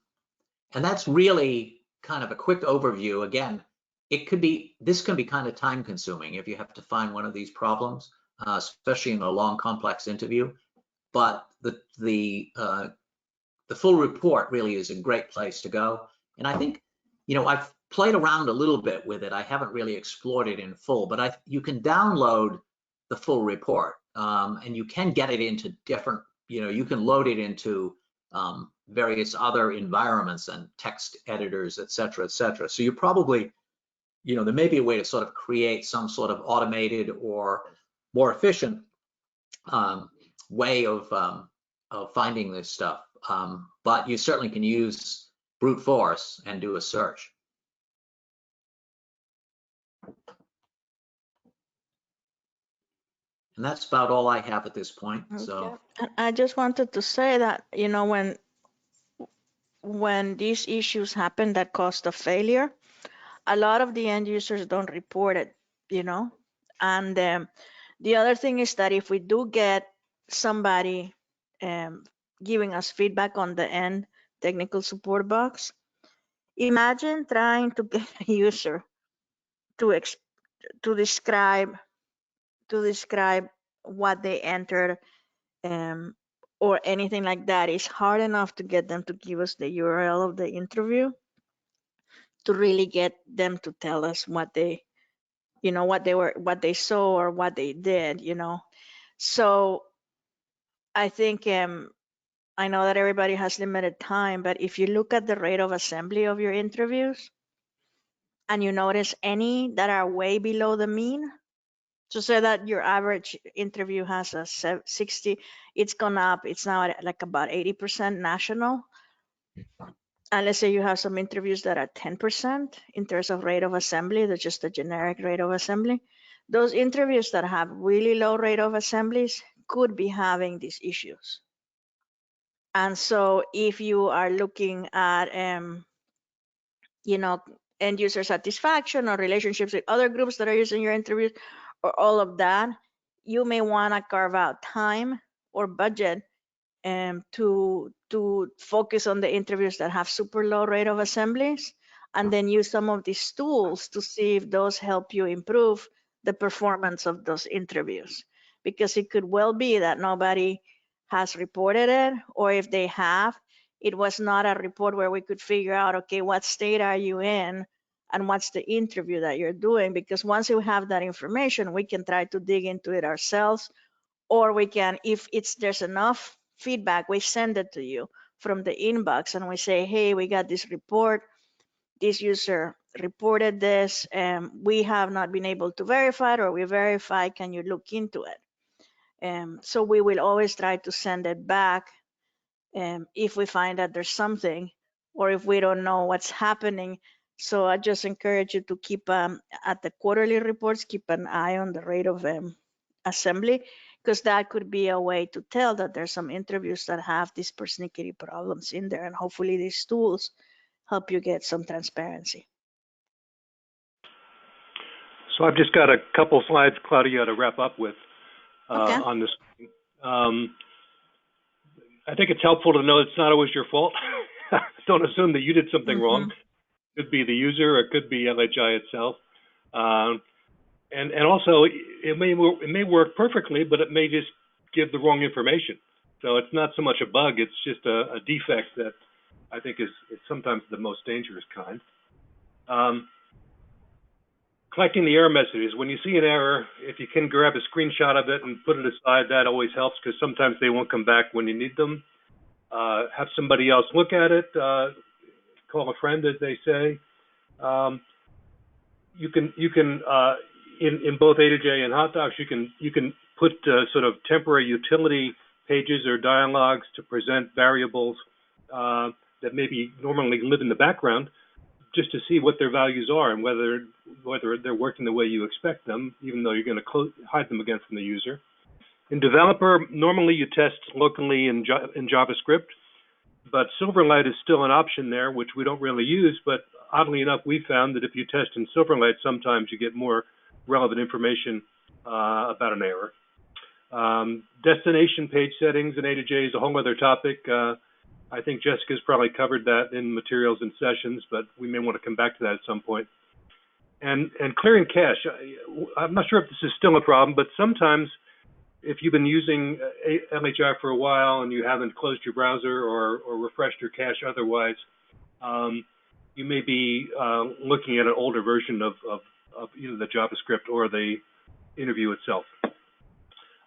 D: that's really kind of a quick overview. Again, this can be kind of time consuming if you have to find one of these problems, especially in a long, complex interview. But the full report really is a great place to go. And I think, I've played around a little bit with it. I haven't really explored it in full, but you can download the full report, and you can get it into different, you can load it into various other environments and text editors, et cetera, et cetera. So you probably, there may be a way to sort of create some sort of automated or more efficient way of finding this stuff. But you certainly can use brute force and do a search. And that's about all I have at this point. Okay. So
A: I just wanted to say that, when these issues happen that cause the failure, a lot of the end users don't report it, and the other thing is that if we do get somebody giving us feedback on the end technical support box, imagine trying to get a user to describe what they entered, or anything like that. It's hard enough to get them to give us the URL of the interview, to really get them to tell us what they saw or what they did. So I think, I know that everybody has limited time, but if you look at the rate of assembly of your interviews and you notice any that are way below the mean, so say that your average interview has a 60, it's gone up, it's now at like about 80% national. And let's say you have some interviews that are 10% in terms of rate of assembly, that's just a generic rate of assembly. Those interviews that have really low rate of assemblies could be having these issues. And so if you are looking at, end user satisfaction or relationships with other groups that are using your interviews or all of that, you may want to carve out time or budget to focus on the interviews that have super low rate of assemblies, and then use some of these tools to see if those help you improve the performance of those interviews. Because it could well be that nobody has reported it, or if they have, it was not a report where we could figure out, okay, what state are you in and what's the interview that you're doing? Because once you have that information, we can try to dig into it ourselves, or we can, if there's enough feedback, we send it to you from the inbox and we say, hey, we got this report, this user reported this, and we have not been able to verify it, or we verify, can you look into it? So we will always try to send it back if we find that there's something, or if we don't know what's happening. So I just encourage you to keep at the quarterly reports, keep an eye on the rate of assembly, because that could be a way to tell that there's some interviews that have these persnickety problems in there, and hopefully these tools help you get some transparency.
B: So I've just got a couple slides, Claudia, to wrap up with
A: Okay.
B: on this. I think it's helpful to know it's not always your fault. Don't assume that you did something wrong. It could be the user, or it could be LHI itself. And also, it may work perfectly, but it may just give the wrong information. So it's not so much a bug, it's just a defect that I think is sometimes the most dangerous kind. Collecting the error messages. When you see an error, if you can grab a screenshot of it and put it aside, that always helps, because sometimes they won't come back when you need them. Have somebody else look at it. Call a friend, as they say. You can in both A2J and HotDocs, you can put sort of temporary utility pages or dialogues to present variables that maybe normally live in the background, just to see what their values are and whether they're working the way you expect them, even though you're going to hide them again from the user. In Developer, normally you test locally in JavaScript, but Silverlight is still an option there, which we don't really use, but oddly enough, we found that if you test in Silverlight, sometimes you get more relevant information about an error. Destination page settings in A2J is a whole other topic. I think Jessica's probably covered that in materials and sessions, but we may want to come back to that at some point. And clearing cache. I'm not sure if this is still a problem, but sometimes if you've been using LHI for a while and you haven't closed your browser or refreshed your cache otherwise, you may be looking at an older version of either the JavaScript or the interview itself.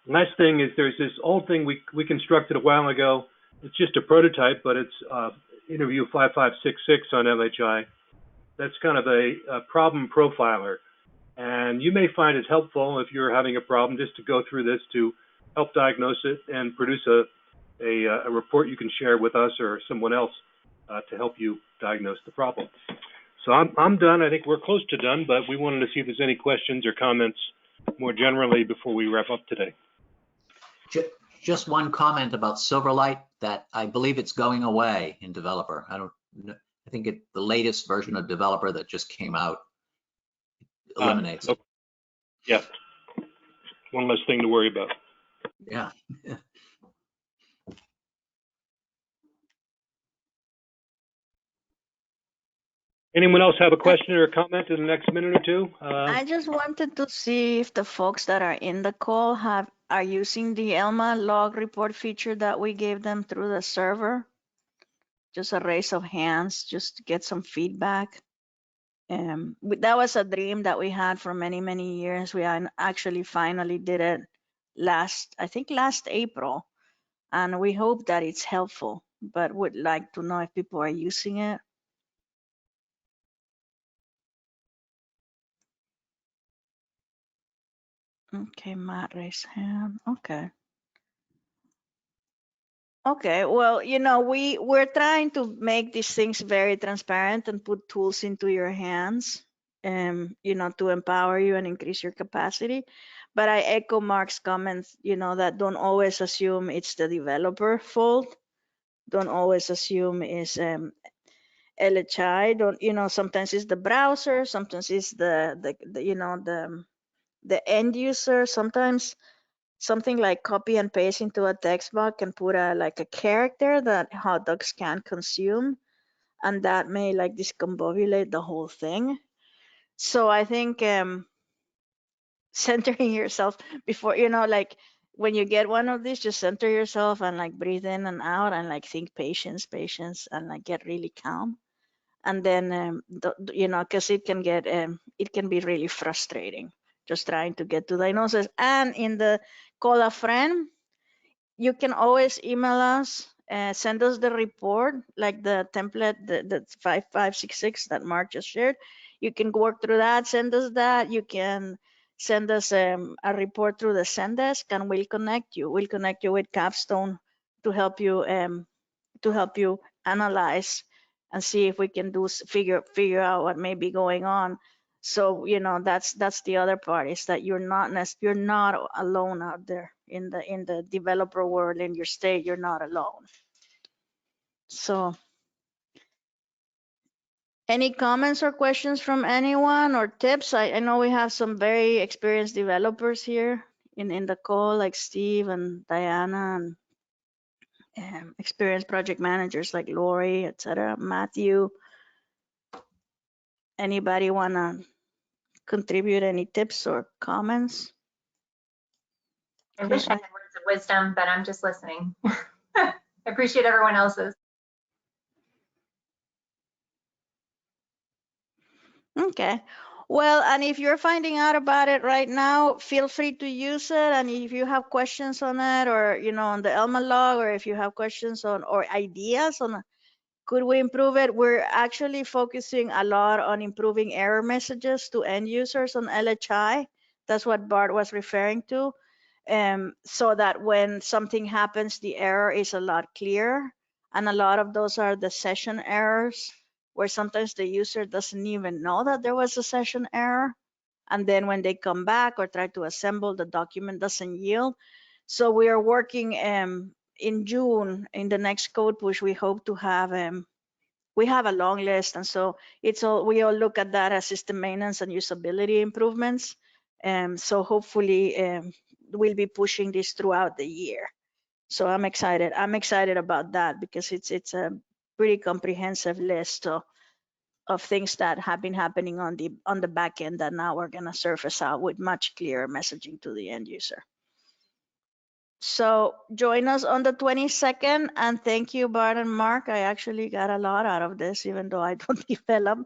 B: Last thing is there's this old thing we constructed a while ago. It's just a prototype, but it's interview 5566 on LHI. That's kind of a problem profiler. And you may find it helpful if you're having a problem just to go through this to help diagnose it and produce a report you can share with us or someone else to help you diagnose the problem. So I'm done. I think we're close to done, but we wanted to see if there's any questions or comments more generally before we wrap up today.
D: Just one comment about Silverlight, that I believe it's going away in Developer. I think the latest version of Developer that just came out eliminates it.
B: Yeah, one less thing to worry about.
D: Yeah.
B: Anyone else have a question or a comment in the next minute or two?
A: I just wanted to see if the folks that are in the call are using the Elma log report feature that we gave them through the server. Just a raise of hands, just to get some feedback. That was a dream that we had for many, many years. We actually finally did it last April, and we hope that it's helpful, but would like to know if people are using it. Okay, Matt raised hand. Okay, well, we're trying to make these things very transparent and put tools into your hands, to empower you and increase your capacity. But I echo Mark's comments, that don't always assume it's the developer fault. Don't always assume it's LHI. Sometimes it's the browser, sometimes it's the end user, sometimes something like copy and paste into a text box can put a character that HotDocs can't consume, and that may discombobulate the whole thing. So I think centering yourself before, when you get one of these, just center yourself and breathe in and out and think patience, and get really calm. And then, because it can be really frustrating just trying to get to diagnosis. And in the call a friend, you can always email us send us the report, like the template, the 5566 that Mark just shared. You can work through that, send us that. You can send us a report through the Zendesk, and we'll connect you. We'll connect you with Capstone to help you analyze and see if we can figure out what may be going on. So that's the other part, is that you're not alone out there in the developer world in your state. You're not alone. So any comments or questions from anyone, or tips? I know we have some very experienced developers here in the call, like Steve and Diana, and experienced project managers like Lori, etc. Matthew. Anybody wanna contribute any tips or comments?
C: I wish I had words of wisdom, but I'm just listening. I appreciate everyone else's.
A: Okay. Well, and if you're finding out about it right now, feel free to use it. And if you have questions on it, or on the Elma log, or if you have questions on or ideas on could we improve it, we're actually focusing a lot on improving error messages to end users on LHI. That's what Bart was referring to. So that when something happens, the error is a lot clearer. And a lot of those are the session errors, where sometimes the user doesn't even know that there was a session error. And then when they come back or try to assemble, the document doesn't yield. So we are working in June, in the next code push. We hope to have we have a long list, and so we all look at that as system maintenance and usability improvements. So hopefully we'll be pushing this throughout the year. So I'm excited about that, because it's a pretty comprehensive list of things that have been happening on the back end that now we're going to surface out with much clearer messaging to the end user. So join us on the 22nd, and thank you, Bart and Mark. I actually got a lot out of this, even though I don't develop.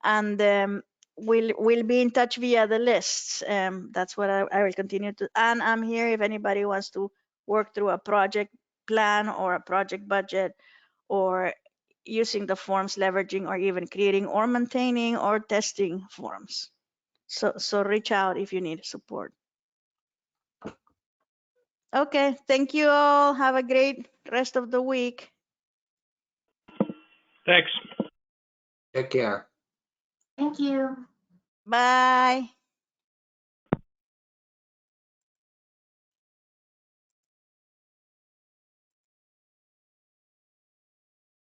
A: And we'll be in touch via the lists. That's what I will continue to. And I'm here if anybody wants to work through a project plan or a project budget, or using the forms, leveraging, or even creating or maintaining or testing forms. So reach out if you need support. Okay, thank you all. Have a great rest of the week.
B: Thanks.
D: Take care.
C: Thank you.
A: Bye.